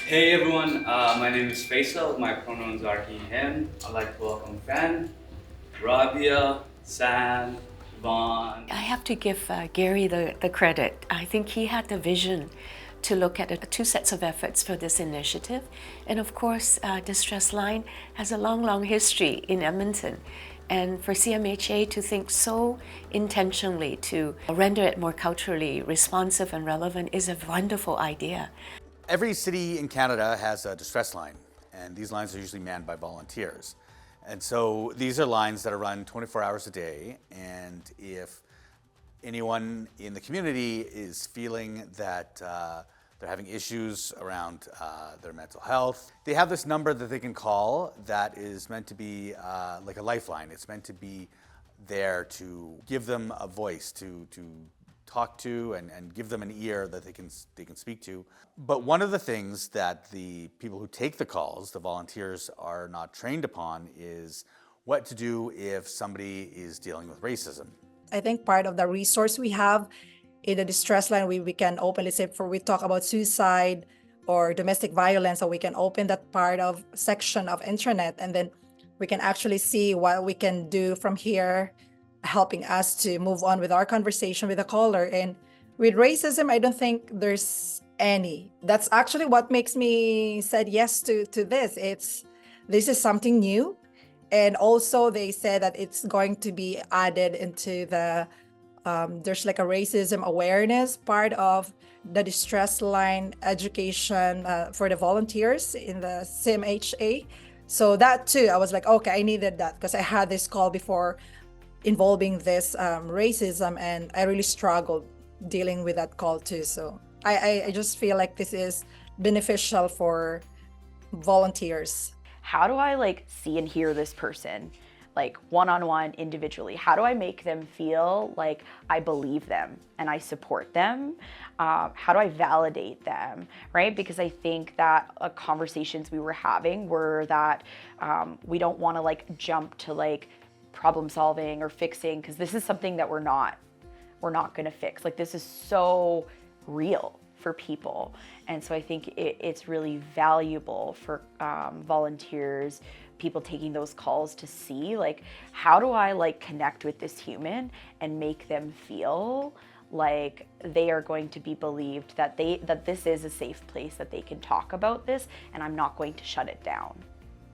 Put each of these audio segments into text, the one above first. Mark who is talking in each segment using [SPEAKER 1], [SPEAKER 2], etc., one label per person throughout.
[SPEAKER 1] Hey everyone, my name is Faisal. My pronouns are he, him. I'd like to welcome Fan, Rabia, Sam, Vaughn.
[SPEAKER 2] I have to give Gary the credit. I think he had the vision to look at two sets of efforts for this initiative. And of course, Distress Line has a long, long history in Edmonton. And for CMHA to think so intentionally to render it more culturally responsive and relevant is a wonderful idea.
[SPEAKER 3] Every city in Canada has a distress line, and these lines are usually manned by volunteers. And so these are lines that are run 24 hours a day, and if anyone in the community is feeling that they're having issues around their mental health, they have this number that they can call that is meant to be like a lifeline. It's meant to be there to give them a voice, to talk to and give them an ear that they can speak to. But one of the things that the people who take the calls, the volunteers, are not trained upon is what to do if somebody is dealing with racism.
[SPEAKER 4] I think part of the resource we have in the distress line, we can open, let's say, we talk about suicide or domestic violence, so we can open that part of section of internet, and then we can actually see what we can do from here, helping us to move on with our conversation with the caller. And with racism, I don't think there's any. That's actually what makes me said yes to this. This is something new. And also they said that it's going to be added into the, there's like a racism awareness part of the distress line education for the volunteers in the CMHA. So that too, I was like, okay, I needed that because I had this call before involving this racism, and I really struggled dealing with that call too. So I just feel like this is beneficial for volunteers.
[SPEAKER 5] How do I see and hear this person one-on-one individually? How do I make them feel like I believe them and I support them? How do I validate them, right? Because I think that conversations we were having were that we don't want to jump to problem solving or fixing, because this is something that we're not going to fix. This is so real for people. And so I think it's really valuable for volunteers, people taking those calls to see how do I connect with this human and make them feel like they are going to be believed, that this is a safe place, that they can talk about this and I'm not going to shut it down.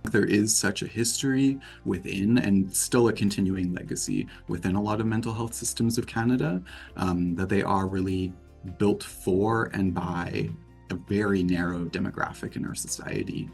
[SPEAKER 6] There is such a history within, and still a continuing legacy within a lot of mental health systems of Canada, that they are really built for and by a very narrow demographic in our society.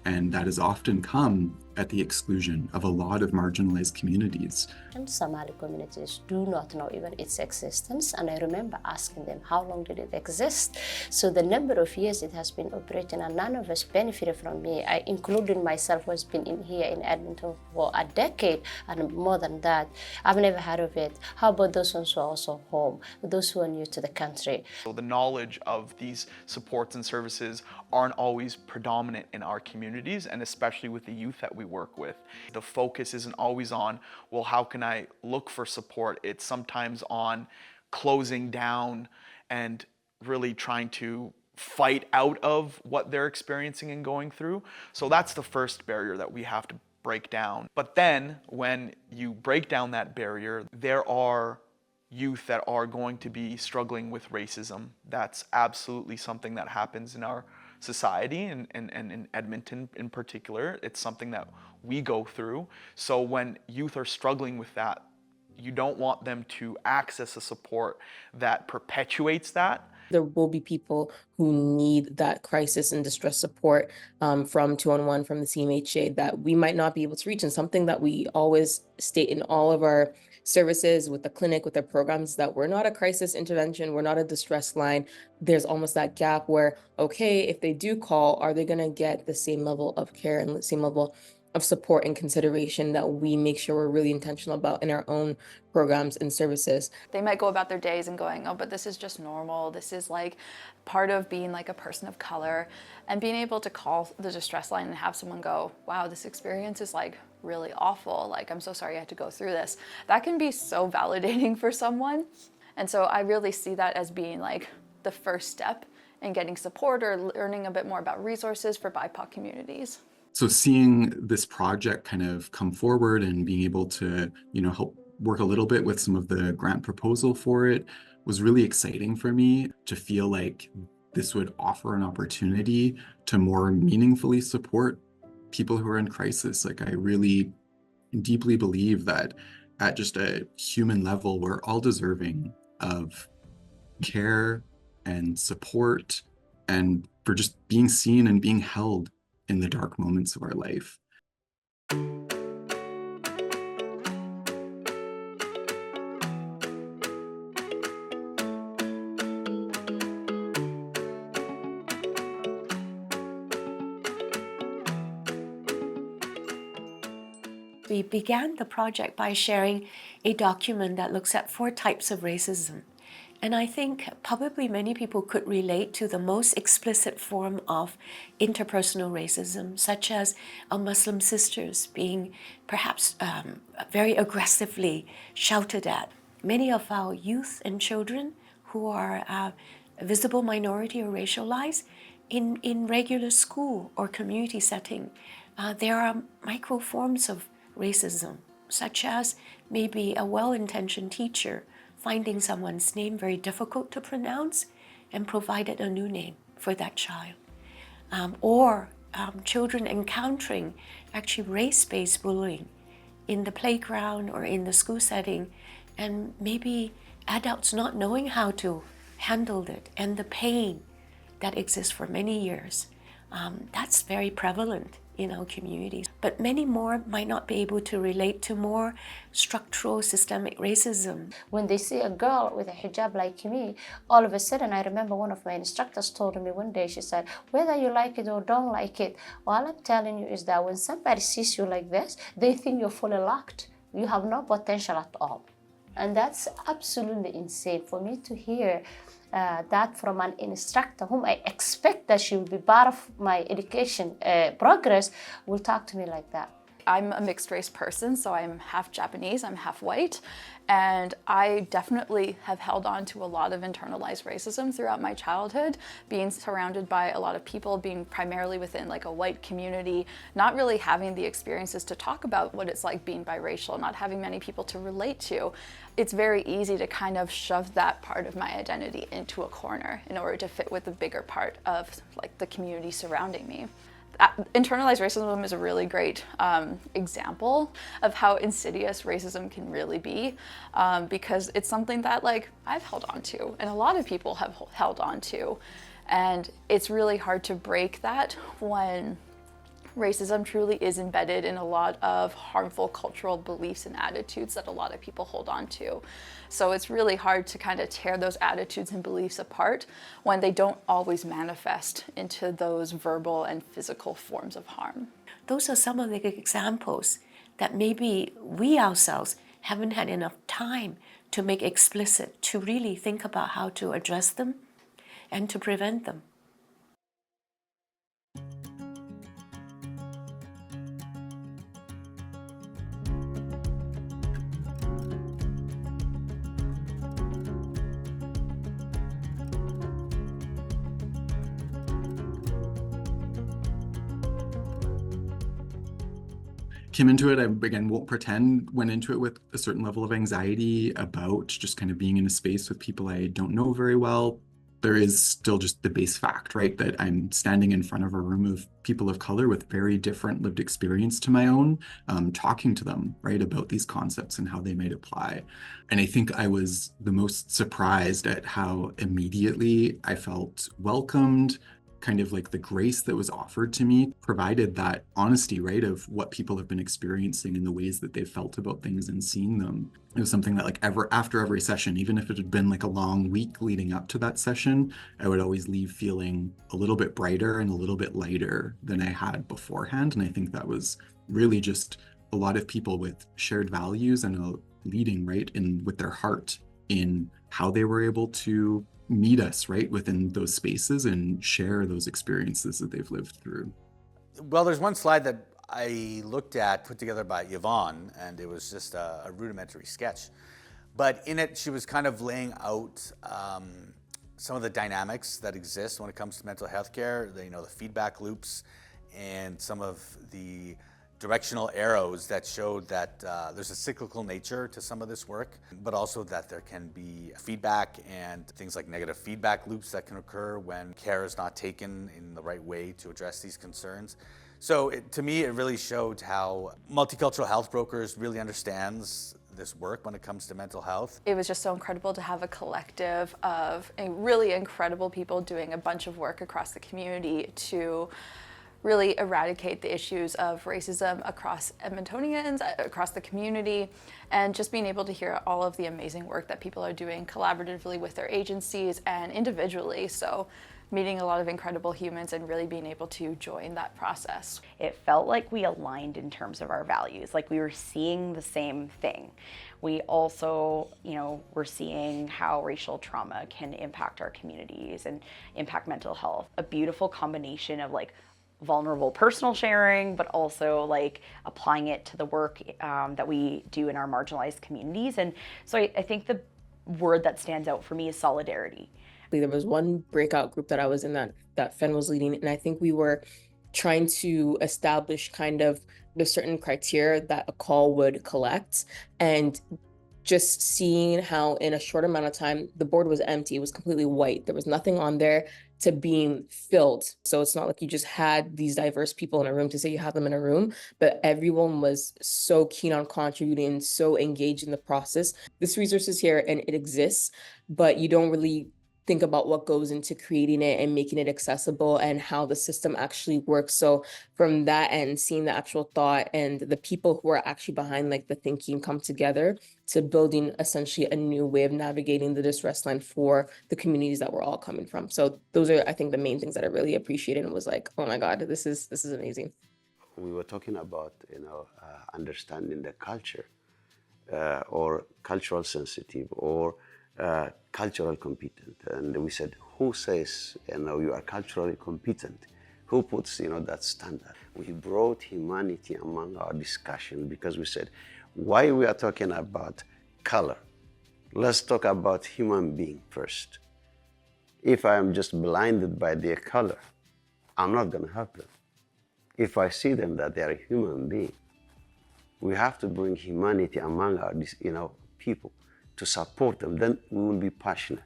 [SPEAKER 6] And that has often come at the exclusion of a lot of marginalized communities.
[SPEAKER 7] And Somali communities do not know even its existence. And I remember asking them, how long did it exist? So the number of years it has been operating, and none of us benefited from it. I, including myself, was been in here in Edmonton for a decade and more than that. I've never heard of it. How about those ones who are also home, those who are new to the country?
[SPEAKER 8] So the knowledge of these supports and services aren't always predominant in our communities, and especially with the youth that we work with. The focus isn't always on, well, how can I look for support? It's sometimes on closing down and really trying to fight out of what they're experiencing and going through. So that's the first barrier that we have to break down. But then when you break down that barrier, there are youth that are going to be struggling with racism. That's absolutely something that happens in our society, and in Edmonton in particular. It's something that we go through. So when youth are struggling with that, you don't want them to access a support that perpetuates that.
[SPEAKER 9] There will be people who need that crisis and distress support from 211, from the CMHA, that we might not be able to reach. And something that we always state in all of our services with the clinic, with our programs, that we're not a crisis intervention, we're not a distress line. There's almost that gap where, okay, if they do call, are they gonna get the same level of care and the same level of support and consideration that we make sure we're really intentional about in our own programs and services?
[SPEAKER 10] They might go about their days and going, oh, but this is just normal. This is part of being a person of color. And being able to call the distress line and have someone go, wow, this experience is really awful. I'm so sorry I had to go through this. That can be so validating for someone. And so I really see that as being the first step and getting support or learning a bit more about resources for BIPOC communities.
[SPEAKER 6] So seeing this project kind of come forward and being able to, help work a little bit with some of the grant proposal for it was really exciting for me to feel like this would offer an opportunity to more meaningfully support people who are in crisis. Like, I really deeply believe that at just a human level, we're all deserving of care and support and for just being seen and being held in the dark moments of our life.
[SPEAKER 2] We began the project by sharing a document that looks at 4 types of racism. And I think probably many people could relate to the most explicit form of interpersonal racism, such as our Muslim sisters being perhaps very aggressively shouted at. Many of our youth and children who are a visible minority or racialized in regular school or community setting, there are micro forms of racism, such as maybe a well-intentioned teacher finding someone's name very difficult to pronounce and provided a new name for that child. Or children encountering actually race-based bullying in the playground or in the school setting, and maybe adults not knowing how to handle it and the pain that exists for many years. That's very prevalent in our communities. But many more might not be able to relate to more structural systemic racism.
[SPEAKER 7] When they see a girl with a hijab like me, all of a sudden, I remember one of my instructors told me one day, she said, whether you like it or don't like it, all I'm telling you is that when somebody sees you like this, they think you're fully locked. You have no potential at all. And that's absolutely insane for me to hear that from an instructor whom I expect that she will be part of my education progress will talk to me like that.
[SPEAKER 10] I'm a mixed race person, so I'm half Japanese, I'm half white, and I definitely have held on to a lot of internalized racism throughout my childhood, being surrounded by a lot of people, being primarily within like a white community, not really having the experiences to talk about what it's like being biracial, not having many people to relate to. It's very easy to kind of shove that part of my identity into a corner in order to fit with the bigger part of like the community surrounding me. Internalized racism is a really great example of how insidious racism can really be, because it's something that like I've held on to and a lot of people have held on to, and it's really hard to break that when racism truly is embedded in a lot of harmful cultural beliefs and attitudes that a lot of people hold on to. So it's really hard to kind of tear those attitudes and beliefs apart when they don't always manifest into those verbal and physical forms of harm.
[SPEAKER 2] Those are some of the examples that maybe we ourselves haven't had enough time to make explicit, to really think about how to address them and to prevent them.
[SPEAKER 6] Came into it, I again won't pretend, went into it with a certain level of anxiety about just kind of being in a space with people I don't know very well. There is still just the base fact, right, that I'm standing in front of a room of people of color with very different lived experience to my own, talking to them, right, about these concepts and how they might apply. And I think I was the most surprised at how immediately I felt welcomed, kind of like the grace that was offered to me provided that honesty, right, of what people have been experiencing and the ways that they've felt about things and seeing them. It was something that like after every session, even if it had been like a long week leading up to that session, I would always leave feeling a little bit brighter and a little bit lighter than I had beforehand. And I think that was really just a lot of people with shared values and a leading, right, in with their heart in how they were able to meet us right within those spaces and share those experiences that they've lived through.
[SPEAKER 3] Well, there's one slide that I looked at, put together by Yvonne, and it was just a rudimentary sketch. But in it, she was kind of laying out some of the dynamics that exist when it comes to mental health care, the feedback loops and some of the directional arrows that showed that there's a cyclical nature to some of this work, but also that there can be feedback and things like negative feedback loops that can occur when care is not taken in the right way to address these concerns. So to me, it really showed how Multicultural Health Brokers really understands this work when it comes to mental health.
[SPEAKER 10] It was just so incredible to have a collective of really incredible people doing a bunch of work across the community to really eradicate the issues of racism across Edmontonians, across the community, and just being able to hear all of the amazing work that people are doing collaboratively with their agencies and individually. So meeting a lot of incredible humans and really being able to join that process.
[SPEAKER 5] It felt like we aligned in terms of our values, like we were seeing the same thing. We also, were seeing how racial trauma can impact our communities and impact mental health. A beautiful combination of vulnerable personal sharing, but also applying it to the work that we do in our marginalized communities. And so I think the word that stands out for me is solidarity.
[SPEAKER 9] There was one breakout group that I was in that Fen was leading, and I think we were trying to establish kind of the certain criteria that a call would collect, and just seeing how in a short amount of time the board was empty. It was completely white. There was nothing on there to being filled. So it's not like you just had these diverse people in a room to say you have them in a room, but everyone was so keen on contributing, so engaged in the process. This resource is here and it exists, but you don't really think about what goes into creating it and making it accessible and how the system actually works. So from that end, seeing the actual thought and the people who are actually behind the thinking come together to building essentially a new way of navigating the distress line for the communities that we're all coming from. So those are, I think, the main things that I really appreciated and was like, oh my God, this is amazing.
[SPEAKER 11] We were talking about, understanding the culture or cultural sensitive or cultural competent, and we said, who says you are culturally competent? Who puts that standard? We brought humanity among our discussion because we said, why we are talking about color? Let's talk about human being first. If I am just blinded by their color, I'm not going to help them. If I see them that they are a human being, we have to bring humanity among our people to support them. Then we will be passionate.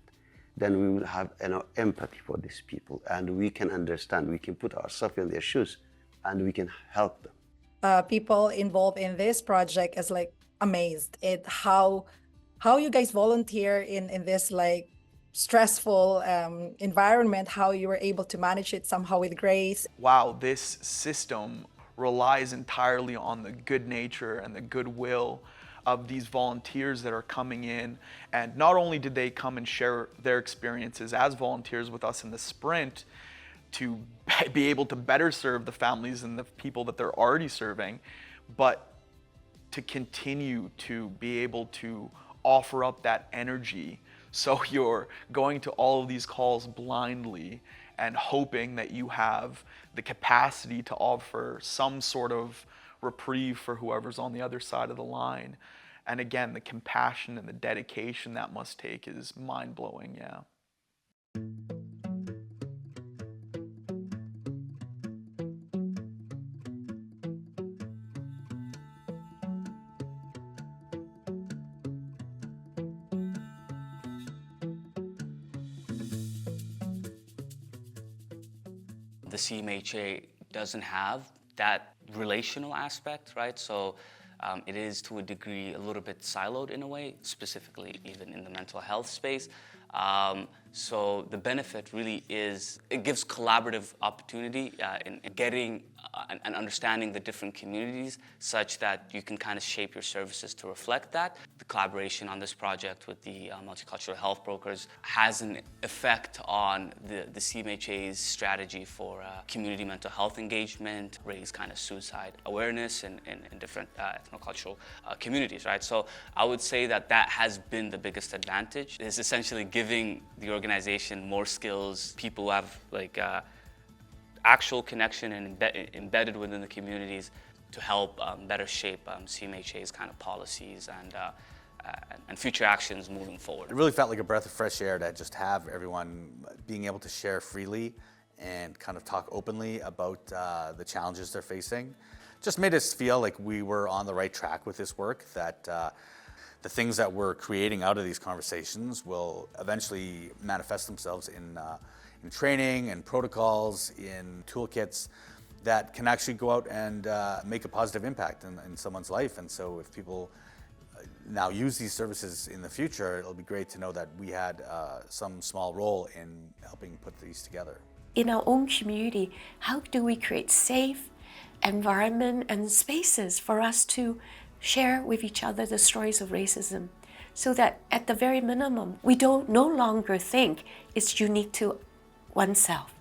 [SPEAKER 11] Then we will have empathy for these people, and we can understand. We can put ourselves in their shoes, and we can help them.
[SPEAKER 4] People involved in this project is amazed at how you guys volunteer in this stressful environment, how you were able to manage it somehow with grace.
[SPEAKER 8] Wow, this system relies entirely on the good nature and the goodwill of these volunteers that are coming in. And not only did they come and share their experiences as volunteers with us in the sprint to be able to better serve the families and the people that they're already serving, but to continue to be able to offer up that energy. So you're going to all of these calls blindly and hoping that you have the capacity to offer some sort of reprieve for whoever's on the other side of the line. And again, the compassion and the dedication that must take is mind-blowing, yeah.
[SPEAKER 1] The CMHA doesn't have that relational aspect, right? So it is to a degree a little bit siloed in a way, specifically even in the mental health space. So the benefit really is, it gives collaborative opportunity in getting and understanding the different communities such that you can kind of shape your services to reflect that. The collaboration on this project with the Multicultural Health Brokers has an effect on the CMHA's strategy for community mental health engagement, raise kind of suicide awareness in different ethnocultural communities, right? So I would say that has been the biggest advantage. It's essentially giving the organization more skills, people who have actual connection and embedded within the communities to help better shape CMHA's kind of policies and and future actions moving forward.
[SPEAKER 3] It really felt like a breath of fresh air to just have everyone being able to share freely and kind of talk openly about the challenges they're facing. Just made us feel like we were on the right track with this work, that the things that we're creating out of these conversations will eventually manifest themselves in training and protocols, in toolkits that can actually go out and make a positive impact in someone's life. And so if people now use these services in the future, it'll be great to know that we had some small role in helping put these together.
[SPEAKER 2] In our own community, how do we create safe environment and spaces for us to share with each other the stories of racism, so that at the very minimum, we don't no longer think it's unique to oneself.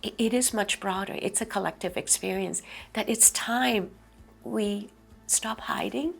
[SPEAKER 2] It is much broader. It's a collective experience, that it's time we stop hiding,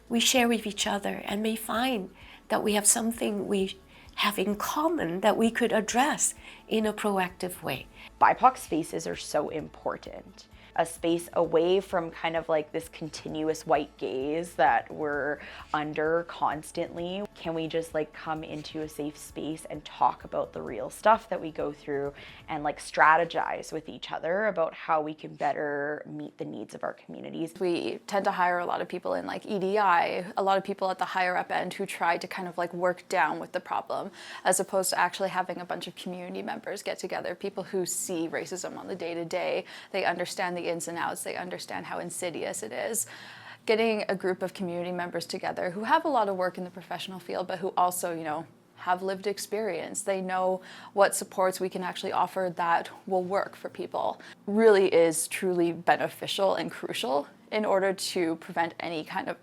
[SPEAKER 2] we share with each other, and may find that we have something we have in common that we could address in a proactive way.
[SPEAKER 5] BIPOC spaces are so important. A space away from kind of like this continuous white gaze that we're under constantly. Can we just like come into a safe space and talk about the real stuff that we go through and like strategize with each other about how we can better meet the needs of our communities?
[SPEAKER 10] We tend to hire a lot of people in like EDI, a lot of people at the higher up end who try to kind of like work down with the problem, as opposed to actually having a bunch of community members get together, people who see racism on the day-to-day. They understand the ins and outs, they understand how insidious it is. Getting a group of community members together who have a lot of work in the professional field, but who also, you know, have lived experience. They know what supports we can actually offer that will work for people. Really is truly beneficial and crucial in order to prevent any kind of,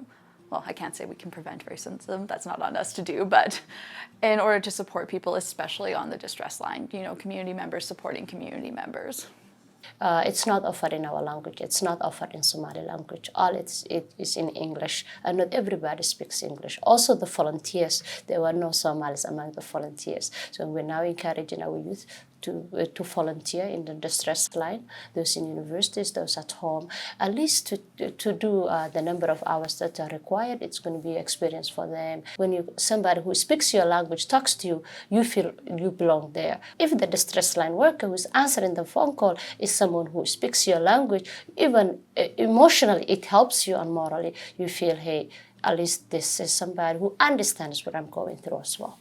[SPEAKER 10] well, I can't say we can prevent racism, that's not on us to do, but in order to support people, especially on the distress line, you know, community members supporting community members.
[SPEAKER 7] It's not offered in our language. It's not offered in Somali language. All it is in English, and not everybody speaks English. Also, the volunteers, there were no Somalis among the volunteers. So we're now encouraging our youth to volunteer in the distress line, those in universities, those at home, at least to do the number of hours that are required. It's going to be an experience for them. When somebody who speaks your language talks to you, you feel you belong there. If the distress line worker who is answering the phone call is someone who speaks your language, even emotionally, it helps you, and morally, you feel, hey, at least this is somebody who understands what I'm going through as well.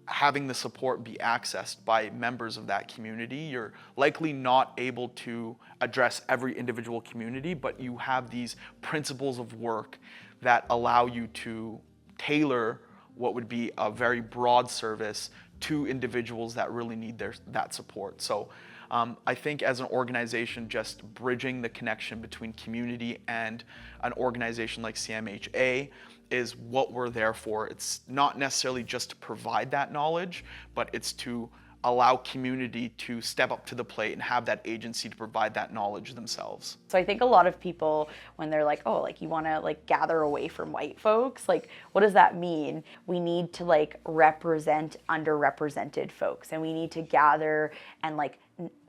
[SPEAKER 8] Having the support be accessed by members of that community, you're likely not able to address every individual community, but you have these principles of work that allow you to tailor what would be a very broad service to individuals that really need that support. So I think as an organization, just bridging the connection between community and an organization like CMHA is what we're there for. It's not necessarily just to provide that knowledge, but it's to allow community to step up to the plate and have that agency to provide that knowledge themselves.
[SPEAKER 5] So I think a lot of people, when they're like, oh, like you want to like gather away from white folks, like what does that mean? We need to like represent underrepresented folks, and we need to gather and like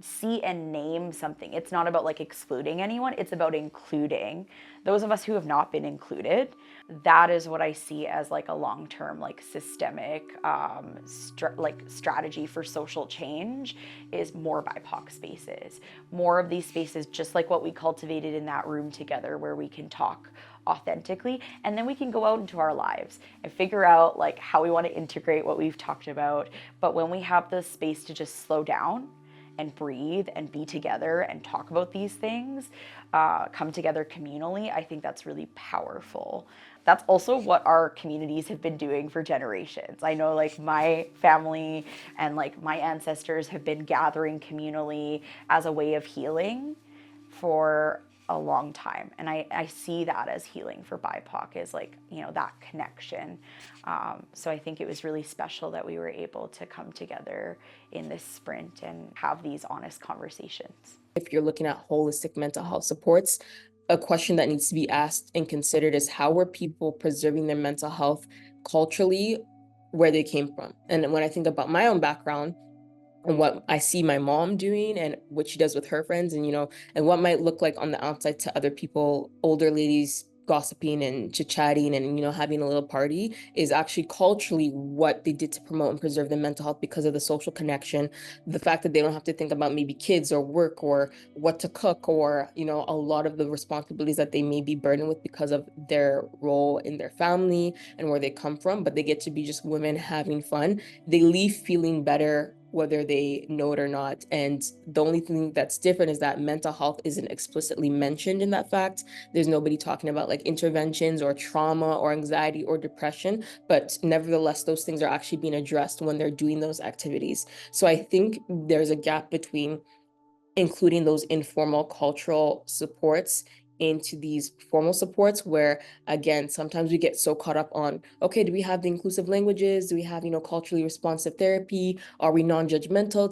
[SPEAKER 5] see and name something. It's not about like excluding anyone, it's about including those of us who have not been included. That is what I see as like a long-term like systemic strategy for social change, is more BIPOC spaces, more of these spaces, just like what we cultivated in that room together, where we can talk authentically, and then we can go out into our lives and figure out like how we want to integrate what we've talked about. But when we have the space to just slow down and breathe and be together and talk about these things, come together communally, I think that's really powerful. That's also what our communities have been doing for generations. I know like my family and like my ancestors have been gathering communally as a way of healing for a long time. And I see that as healing for BIPOC, is like, you know, that connection. So I think it was really special that we were able to come together in this sprint and have these honest conversations.
[SPEAKER 9] If you're looking at holistic mental health supports, a question that needs to be asked and considered is, how were people preserving their mental health culturally where they came from? And when I think about my own background and what I see my mom doing and what she does with her friends, and, you know, and what might look like on the outside to other people, older ladies gossiping and chit-chatting and, having a little party is actually culturally what they did to promote and preserve their mental health because of the social connection, the fact that they don't have to think about maybe kids or work or what to cook or, a lot of the responsibilities that they may be burdened with because of their role in their family and where they come from, but they get to be just women having fun. They leave feeling better whether they know it or not. And the only thing that's different is that mental health isn't explicitly mentioned in that fact. There's nobody talking about like interventions or trauma or anxiety or depression, but nevertheless, those things are actually being addressed when they're doing those activities. So I think there's a gap between including those informal cultural supports into these formal supports where, again, sometimes we get so caught up on, okay, do we have the inclusive languages? Do we have, culturally responsive therapy? Are we non-judgmental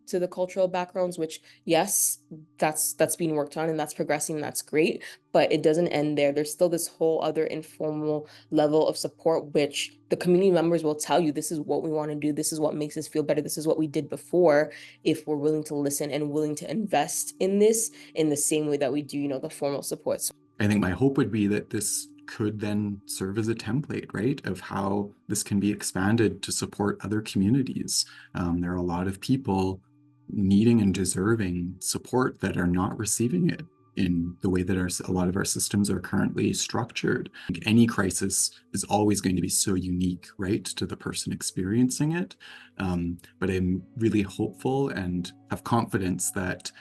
[SPEAKER 9] to the cultural backgrounds? Which, yes, that's being worked on and that's progressing and that's great, but it doesn't end there. There's still this whole other informal level of support, which the community members will tell you, this is what we want to do. This is what makes us feel better. This is what we did before, if we're willing to listen and willing to invest in this in the same way that we do, the formal supports.
[SPEAKER 6] I think my hope would be that this could then serve as a template, right, of how this can be expanded to support other communities. There are a lot of people needing and deserving support that are not receiving it in the way that a lot of our systems are currently structured. Any crisis is always going to be so unique, right, to the person experiencing it. But I'm really hopeful and have confidence that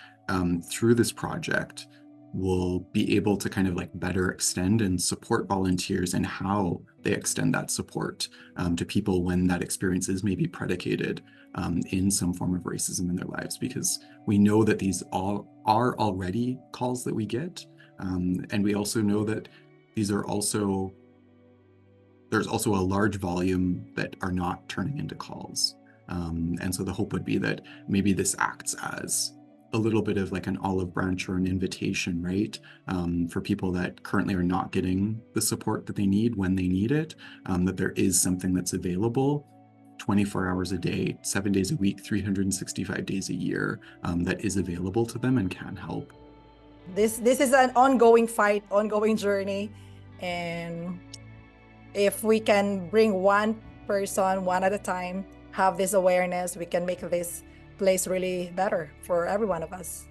[SPEAKER 6] through this project, we'll be able to kind of like better extend and support volunteers and how they extend that support to people when that experience is maybe predicated in some form of racism in their lives, because we know that these all are already calls that we get. And we also know that these are also, there's also a large volume that are not turning into calls. And so the hope would be that maybe this acts as a little bit of like an olive branch or an invitation, right? For people that currently are not getting the support that they need when they need it, that there is something that's available 24 hours a day, 7 days a week, 365 days a year, that is available to them and can help.
[SPEAKER 4] This is an ongoing fight, ongoing journey. And if we can bring one person, one at a time, have this awareness, we can make this place really better for every one of us.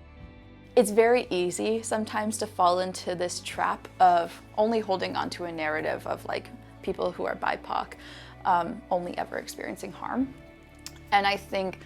[SPEAKER 10] It's very easy sometimes to fall into this trap of only holding on to a narrative of like people who are BIPOC only ever experiencing harm. And I think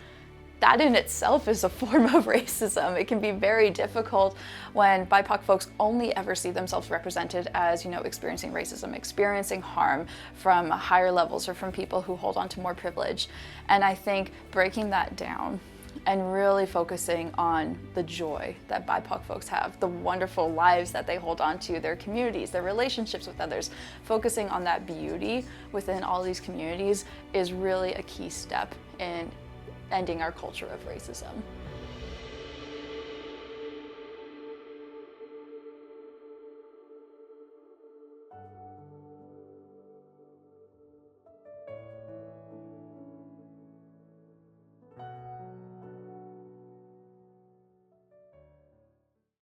[SPEAKER 10] that in itself is a form of racism. It can be very difficult when BIPOC folks only ever see themselves represented as, experiencing racism, experiencing harm from higher levels or from people who hold on to more privilege. And I think breaking that down and really focusing on the joy that BIPOC folks have, the wonderful lives that they hold on to, their communities, their relationships with others, focusing on that beauty within all these communities is really a key step in ending our culture of racism.